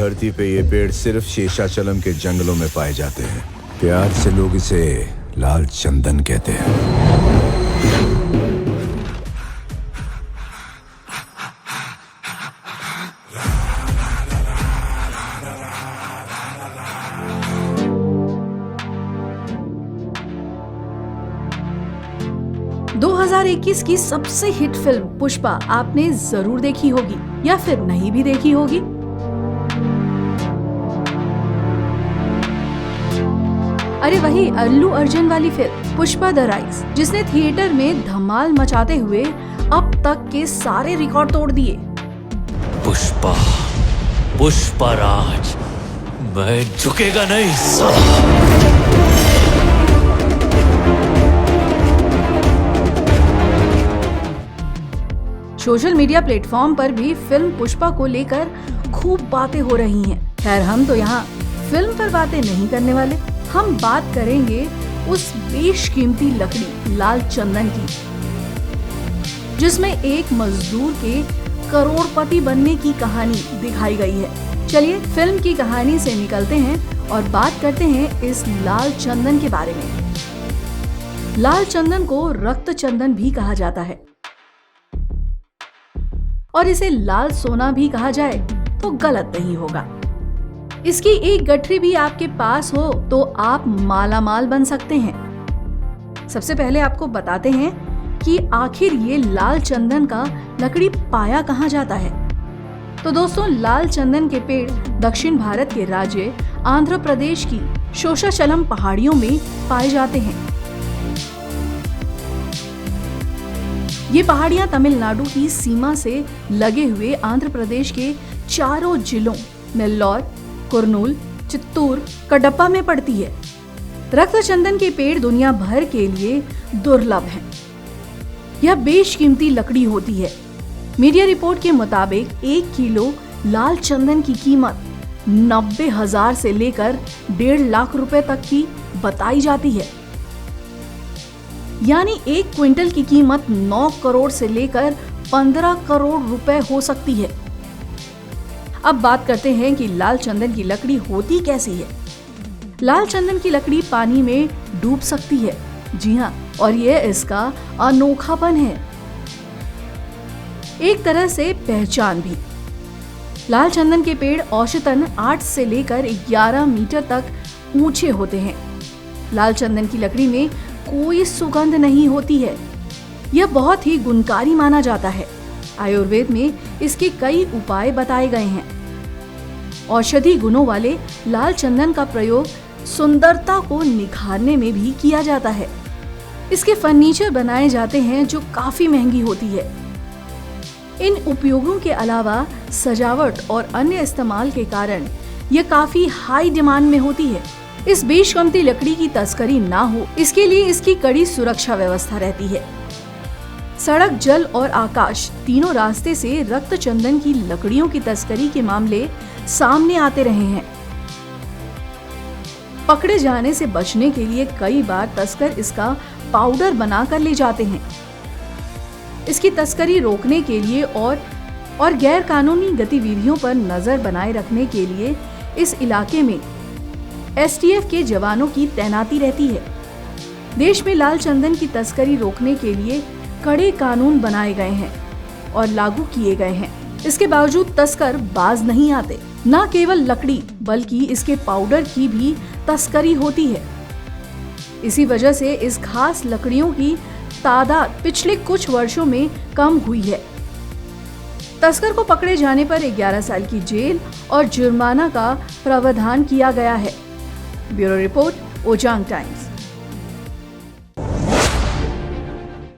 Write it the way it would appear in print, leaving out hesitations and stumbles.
धरती पे ये पेड़ सिर्फ शेषाचलम के जंगलों में पाए जाते हैं। प्यार से लोग इसे लाल चंदन कहते हैं। दो 2021 की सबसे हिट फिल्म पुष्पा आपने जरूर देखी होगी या फिर नहीं भी देखी होगी। अरे वही अल्लू अर्जुन वाली फिल्म पुष्पा द राइज, जिसने थिएटर में धमाल मचाते हुए अब तक के सारे रिकॉर्ड तोड़ दिए। पुष्पा, पुष्पा राज, मैं झुकेगा नहीं साला। सोशल मीडिया प्लेटफॉर्म पर भी फिल्म पुष्पा को लेकर खूब बातें हो रही हैं। खैर हम तो यहाँ फिल्म पर बातें नहीं करने वाले, हम बात करेंगे उस बेशकीमती लकड़ी लाल चंदन की, जिसमें एक मजदूर के करोड़पति बनने की कहानी दिखाई गई है। चलिए फिल्म की कहानी से निकलते हैं और बात करते हैं इस लाल चंदन के बारे में। लाल चंदन को रक्त चंदन भी कहा जाता है और इसे लाल सोना भी कहा जाए तो गलत नहीं होगा। इसकी एक गठरी भी आपके पास हो तो आप मालामाल बन सकते हैं। सबसे पहले आपको बताते हैं कि आखिर ये लाल चंदन का लकड़ी पाया कहाँ जाता है। तो दोस्तों, लाल चंदन के पेड़ दक्षिण भारत के राज्य आंध्र प्रदेश की शेषाचलम पहाड़ियों में पाए जाते हैं। ये पहाड़ियां तमिलनाडु की सीमा से लगे हुए आंध्र प्रदेश के चारों जिलों नेल्लौर, कुर्नूल, चित्तूर, कडप्पा में पड़ती है। रक्त चंदन के पेड़ दुनिया भर के लिए दुर्लभ हैं। यह बेशकीमती लकड़ी होती है। मीडिया रिपोर्ट के मुताबिक 1 किलो लाल चंदन की कीमत 90,000 से लेकर 1.5 लाख रुपए तक की बताई जाती है। यानी 1 क्विंटल की कीमत 9 करोड़ से लेकर 15 करोड़ रुपए हो सकती है। अब बात करते हैं कि लाल चंदन की लकड़ी होती कैसी है। लाल चंदन की लकड़ी पानी में डूब सकती है, जी हाँ, और यह इसका अनोखापन है, एक तरह से पहचान भी। लाल चंदन के पेड़ औसतन 8 से लेकर 11 मीटर तक ऊंचे होते हैं। लाल चंदन की लकड़ी में कोई सुगंध नहीं होती है। यह बहुत ही गुणकारी माना जाता है। आयुर्वेद में इसके कई उपाय बताए गए हैं। औषधि गुणों वाले लाल चंदन का प्रयोग सुंदरता को निखारने में भी किया जाता है। इसके फर्नीचर बनाए जाते हैं जो काफी महंगी होती है। इन उपयोगों के अलावा सजावट और अन्य इस्तेमाल के कारण यह काफी हाई डिमांड में होती है। इस बेशकीमती लकड़ी की तस्करी ना हो, इसके लिए इसकी कड़ी सुरक्षा व्यवस्था रहती है। सड़क, जल और आकाश तीनों रास्ते से रक्त चंदन की लकड़ियों की तस्करी के मामले सामने आते रहे हैं। पकड़े जाने से बचने के लिए कई बार तस्कर इसका पाउडर बनाकर ले जाते हैं। इसकी तस्करी रोकने के लिए और गैर कानूनी गतिविधियों पर नजर बनाए रखने के लिए इस इलाके में STF के जवानों की तैनाती रहती है। देश में लाल चंदन की तस्करी रोकने के लिए कड़े कानून बनाए गए हैं और लागू किए गए हैं। इसके बावजूद तस्कर बाज नहीं आते। न केवल लकड़ी बल्कि इसके पाउडर की भी तस्करी होती है। इसी वजह से इस खास लकड़ियों की तादाद पिछले कुछ वर्षों में कम हुई है। तस्कर को पकड़े जाने पर 11 साल की जेल और जुर्माना का प्रावधान किया गया है। Bureau report, Ojang times.